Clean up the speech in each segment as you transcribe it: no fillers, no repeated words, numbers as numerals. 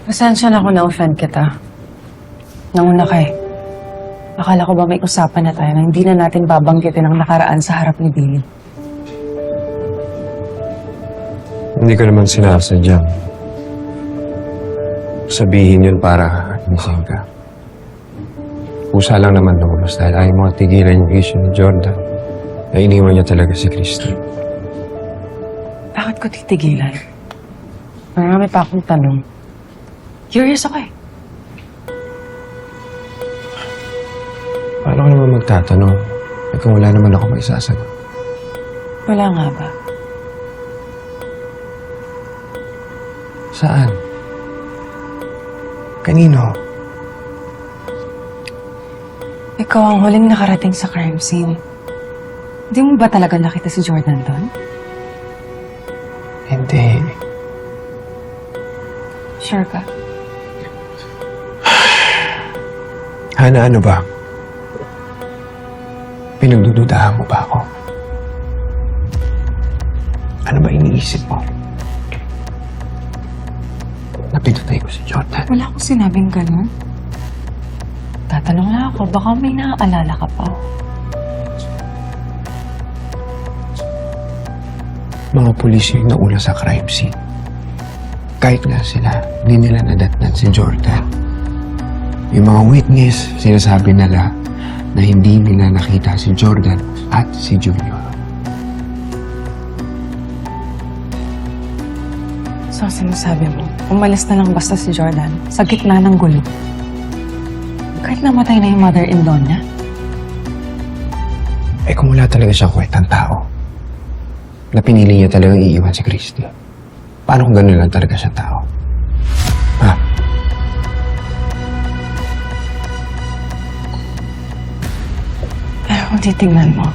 Pasensya na kung na-offend kita. Nanguna ka eh. Akala ko ba may usapan na tayo na hindi na natin babanggitin ang nakaraan sa harap ni Billy. Hindi ko naman sinasadya. Sabihin yun para inising ka. Pusa lang naman lumabas dahil ayaw mo tigilan yung issue ni Jordan na iniwan niya talaga si Christy. Bakit ko titigilan? Marami pa akong tanong. Curious ako eh. Paano ka naman magtatanong? Eh kung wala naman ako may sasagot. Wala nga ba? Saan? Kanino? Ikaw ang huling nakarating sa crime scene. Hindi mo ba talaga nakita si Jordan doon? Hindi. Sure ka? Hana, ano ba? Pinagdududahan mo ba ako? Ano ba iniisip mo? Napinatay ko si Jordan. Wala akong sinabing ganun. Tatanong lang ako, baka may naaalala ka pa. Mga pulis yung nauna sa crime scene. Kahit nga sila, hindi nila nadatnan si Jordan. Yung mga witness, sinasabi nila na hindi nila nakita si Jordan at si Junior. So, sinasabi mo, umalis na lang basta si Jordan sa gitna ng gulo. Kahit namatay na yung mother-in-law niya. Eh kung wala talaga siyang kwentang tao, na pinili niya talagang iiwan si Christy, paano kung gano'n lang talaga siya tao? Ha? Pero kung titignan mo,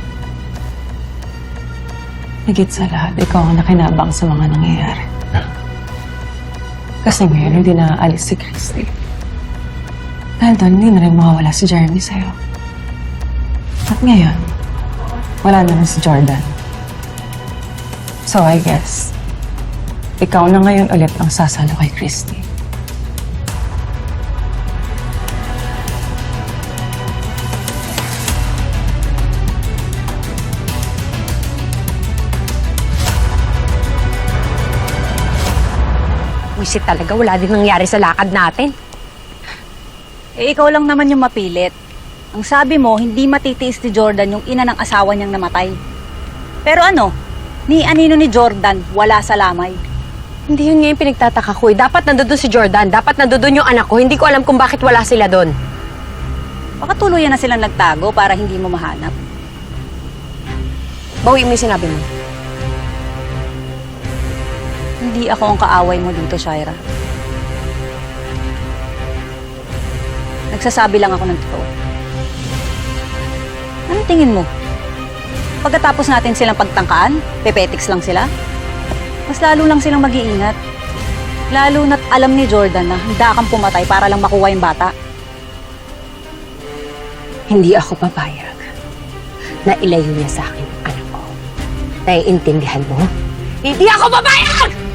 higit sa lahat, ikaw ang nakinabang sa mga nangyayari. Kasi ngayon, hindi na aalis si Christy. Dahil doon, hindi na rin mawawala si Jeremy sa'yo. At ngayon, wala na rin si Jordan. So I guess, ikaw na ngayon ulit ang sasalo kay Christy. Wisit talaga, wala din nangyari sa lakad natin. Eh, ikaw lang naman yung mapilit. Ang sabi mo, hindi matitiis ni Jordan yung ina ng asawa niyang namatay. Pero ano, ni anino ni Jordan, wala sa lamay. Hindi yun nga yung pinagtataka ko eh. Dapat nandoon si Jordan, dapat nandoon yung anak ko. Hindi ko alam kung bakit wala sila doon. Baka tuluyan na silang nagtago para hindi mo mahanap. Bawi mo yung sinabi mo. Hindi ako ang kaaway mo dito, Shaira. Nagsasabi lang ako ng totoo. Anong tingin mo? Pagkatapos natin silang pagtangkaan, pepetics lang sila? Mas lalo lang silang mag-iingat. Lalo na't alam ni Jordan na handa kang pumatay para lang makuha yung bata. Hindi ako papayag na ilayo niya sa akin ang anak ko. Naiintindihan mo? Hindi ako papayag!